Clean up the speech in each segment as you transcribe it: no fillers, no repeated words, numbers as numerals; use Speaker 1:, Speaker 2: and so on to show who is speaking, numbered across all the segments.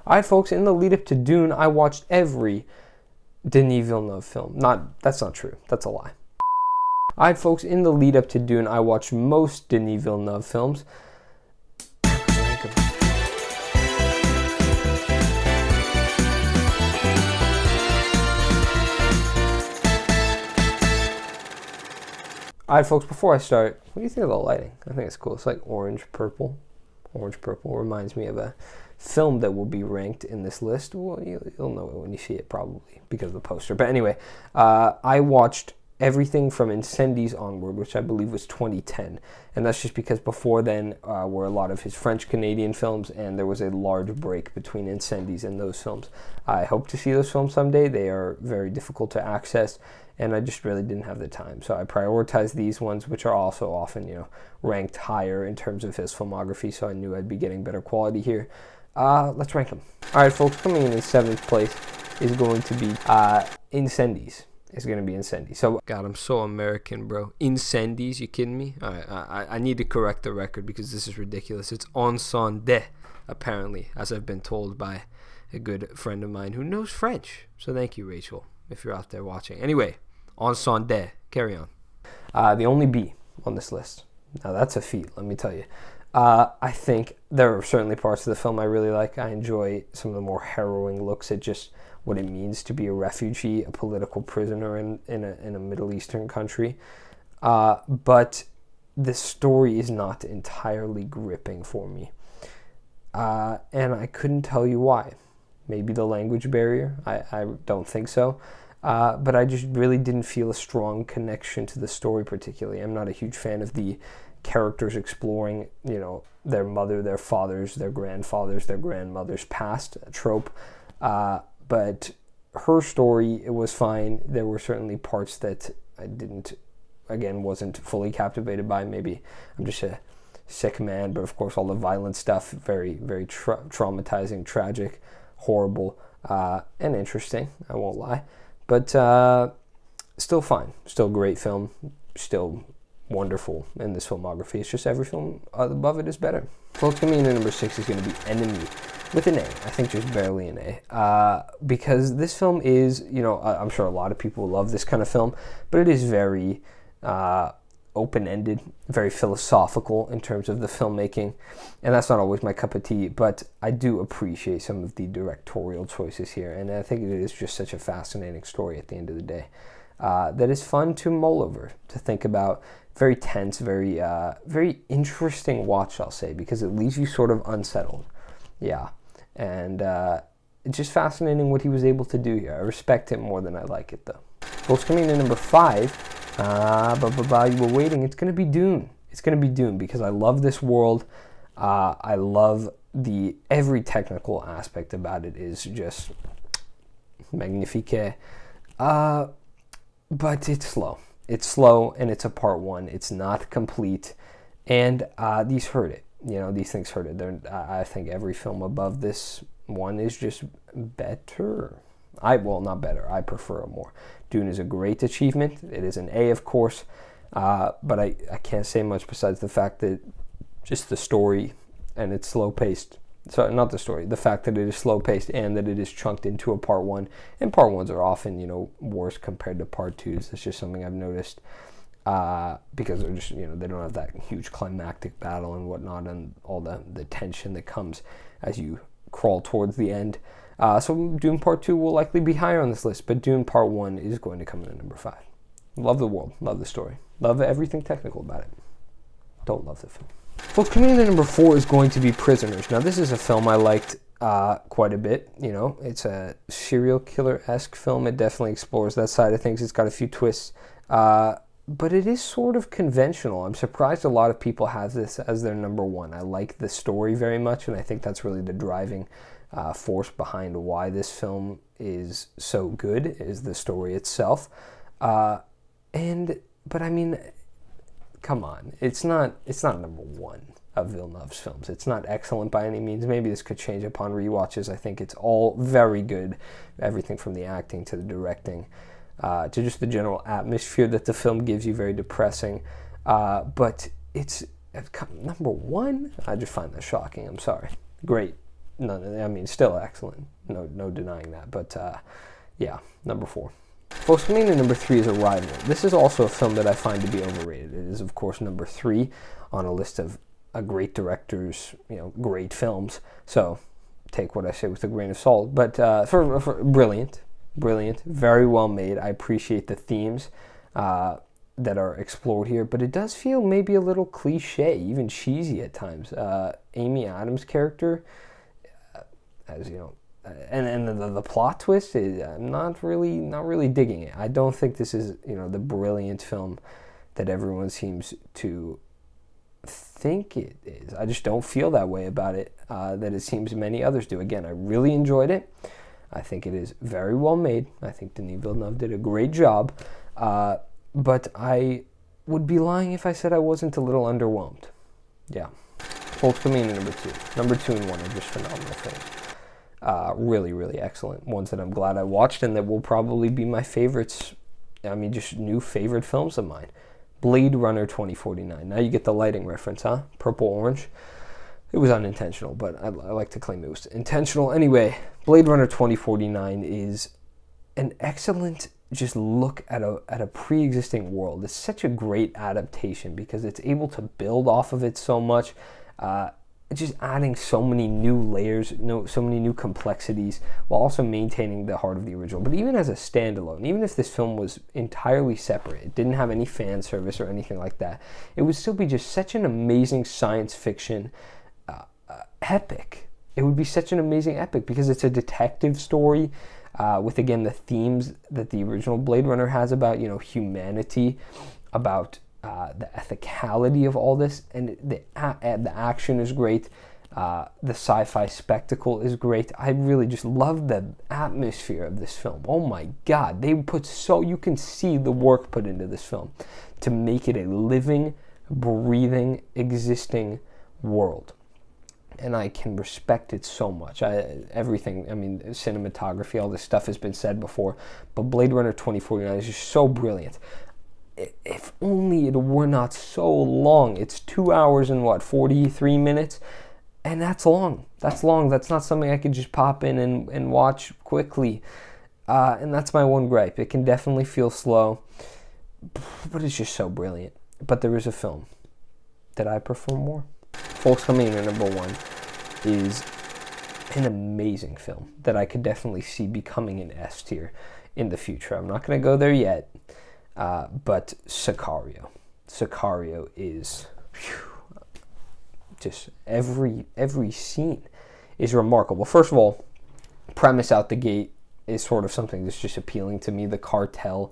Speaker 1: All right, folks, in the lead up to Dune, I watched every Denis Villeneuve film. That's not true. That's a lie. All right, folks, in the lead up to Dune, I watched most Denis Villeneuve films. Rank them. All right, folks, before I start, what do you think of the lighting? I think it's cool. It's like orange purple. Orange purple reminds me of a film that will be ranked in this list. Well, you'll know it when you see it, probably, because of the poster. But anyway, I watched everything from Incendies onward, which I believe was 2010. And that's just because before then were a lot of his French-Canadian films, and there was a large break between Incendies and those films. I hope to see those films someday. They are very difficult to access, and I just really didn't have the time. So I prioritized these ones, which are also often, ranked higher in terms of his filmography, so I knew I'd be getting better quality here. Let's rank them. All right, folks, coming in 7th place is going to be Incendies. It's going to be Incendies. So, God, I'm so American, bro. Incendies, you kidding me? All right, I need to correct the record because this is ridiculous. It's Incendies, apparently, as I've been told by a good friend of mine who knows French. So thank you, Rachel, if you're out there watching. Anyway, Incendies. Carry on. The only B on this list. Now, that's a feat, let me tell you. I think there are certainly parts of the film I really like. I enjoy some of the more harrowing looks at just what it means to be a refugee, a political prisoner in a Middle Eastern country. But the story is not entirely gripping for me. And I couldn't tell you why. Maybe the language barrier. I don't think so. But I just really didn't feel a strong connection to the story particularly. I'm not a huge fan of the characters exploring, their mother, their fathers, their grandfathers, their grandmothers past trope. But her story, it was fine. There were certainly parts that I wasn't fully captivated by. Maybe I'm just a sick man, but of course all the violent stuff, very, very traumatizing, tragic, horrible, and interesting, I won't lie. But still fine. Still great film. Still wonderful in this filmography. It's just every film above it is better. Folks, coming in at number 6 is going to be Enemy, with an A. I think just barely an A. Because this film is, I'm sure a lot of people love this kind of film, but it is very open-ended, very philosophical in terms of the filmmaking, and that's not always my cup of tea, but I do appreciate some of the directorial choices here, and I think it is just such a fascinating story at the end of the day that is fun to mull over, to think about. Very tense, very interesting watch, I'll say, because it leaves you sort of unsettled. Yeah, and it's just fascinating what he was able to do here. I respect him more than I like it, though. Folks, coming in at number 5, you were waiting. It's going to be Dune. It's going to be Dune because I love this world. I love every technical aspect about it is just magnifique. But it's slow. It's slow, and it's a part 1. It's not complete, and these hurt it. These things hurt it. I think every film above this one is just better. Not better. I prefer it more. Dune is a great achievement. It is an A, of course, but I can't say much besides the fact that just the story and it's slow-paced. So not the story, the fact that it is slow-paced and that it is chunked into a part 1. And part 1s are often, worse compared to part 2s. That's just something I've noticed because they're just, they don't have that huge climactic battle and whatnot and all the tension that comes as you crawl towards the end. So Dune Part 2 will likely be higher on this list, but Dune Part 1 is going to come in at number 5. Love the world, love the story, love everything technical about it. Don't love the film. Folks, coming in at number 4 is going to be Prisoners. Now, this is a film I liked quite a bit. It's a serial killer-esque film. It definitely explores that side of things. It's got a few twists, but it is sort of conventional. I'm surprised a lot of people have this as their number 1. I like the story very much, and I think that's really the driving force behind why this film is so good, is the story itself. But I mean, come on, it's not number 1 of Villeneuve's films. It's not excellent by any means. Maybe this could change upon rewatches. I think it's all very good. Everything from the acting to the directing to just the general atmosphere that the film gives you, very depressing. But it's number 1? I just find that shocking. I'm sorry. Great. still excellent. No denying that. But yeah, number 4. Folks, coming in number 3 is Arrival. This is also a film that I find to be overrated. It is, of course, number 3 on a list of a great director's, great films. So take what I say with a grain of salt. But for brilliant, very well made. I appreciate the themes that are explored here, but it does feel maybe a little cliche, even cheesy at times. Amy Adams' character, as you know, and the plot twist is I'm not really digging it. I don't think this is the brilliant film that everyone seems to think it is. I just don't feel that way about it. That it seems many others do. Again, I really enjoyed it. I think it is very well made. I think Denis Villeneuve did a great job. But I would be lying if I said I wasn't a little underwhelmed. Yeah. Folks, coming in at number 2. Number 2 and 1 are just phenomenal films. Really excellent. Ones that I'm glad I watched and that will probably be my favorites. Just new favorite films of mine. Blade Runner 2049. Now you get the lighting reference, huh? Purple, orange. It was unintentional, but I like to claim it was intentional. Anyway, Blade Runner 2049 is an excellent just look at a pre-existing world. It's such a great adaptation because it's able to build off of it so much, just adding so many new layers, so many new complexities, while also maintaining the heart of the original. But even as a standalone, even if this film was entirely separate, it didn't have any fan service or anything like that, it would still be just such an amazing science fiction epic. It would be such an amazing epic because it's a detective story, with, again, the themes that the original Blade Runner has about, humanity, about the ethicality of all this, and the action is great. The sci-fi spectacle is great. I really just love the atmosphere of this film. Oh my God, you can see the work put into this film to make it a living, breathing, existing world. And I can respect it so much. Everything, cinematography, all this stuff has been said before, but Blade Runner 2049 is just so brilliant. If only it were not so long. It's 2 hours and 43 minutes? And that's long. That's not something I could just pop in and watch quickly. And that's my one gripe. It can definitely feel slow, but it's just so brilliant. But there is a film that I prefer more. Folks, coming in at number 1 is an amazing film that I could definitely see becoming an S tier in the future. I'm not going to go there yet, but Sicario. Sicario is just every scene is remarkable. First of all, premise out the gate is sort of something that's just appealing to me. The cartel.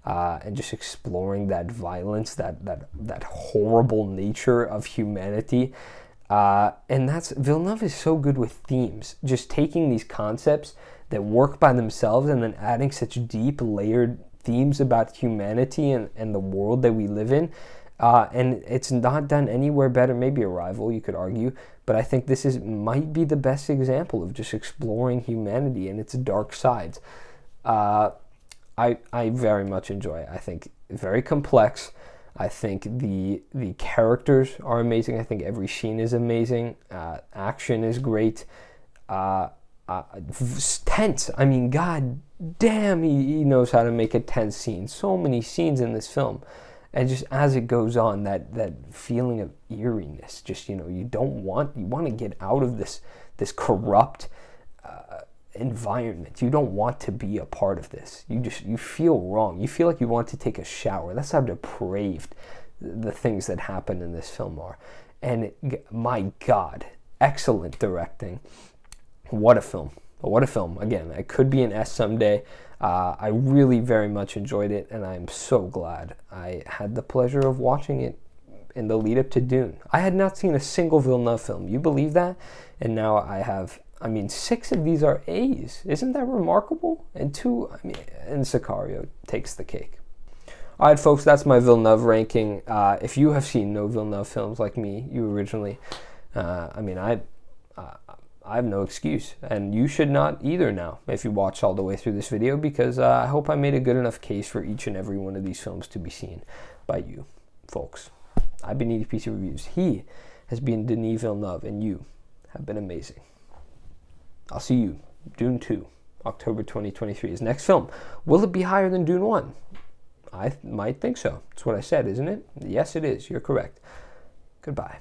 Speaker 1: And just exploring that violence, that horrible nature of humanity. And Villeneuve is so good with themes, just taking these concepts that work by themselves and then adding such deep, layered themes about humanity and the world that we live in. And it's not done anywhere better. Maybe Arrival, you could argue, but I think this might be the best example of just exploring humanity and its dark sides. I very much enjoy it. I think very complex. I think the characters are amazing. I think every scene is amazing. Action is great. Tense. God damn, he knows how to make a tense scene. So many scenes in this film. And just as it goes on, that feeling of eeriness. Just, you want to get out of this corrupt environment. You don't want to be a part of this. You feel wrong. You feel like you want to take a shower. That's how depraved the things that happen in this film are. And my God, excellent directing. What a film. Again, it could be an S someday. I really very much enjoyed it, and I'm so glad I had the pleasure of watching it in the lead up to Dune. I had not seen a single Villeneuve film. You believe that? And now I have 6 of these are A's. Isn't that remarkable? And 2, and Sicario takes the cake. All right, folks, that's my Villeneuve ranking. If you have seen no Villeneuve films like me, you originally, I have no excuse, and you should not either now if you watched all the way through this video, because I hope I made a good enough case for each and every one of these films to be seen by you, folks. I've been EDPC Reviews. He has been Denis Villeneuve, and you have been amazing. I'll see you. Dune 2, October 2023 is next film. Will it be higher than Dune 1? I might think so. That's what I said, isn't it? Yes, it is. You're correct. Goodbye.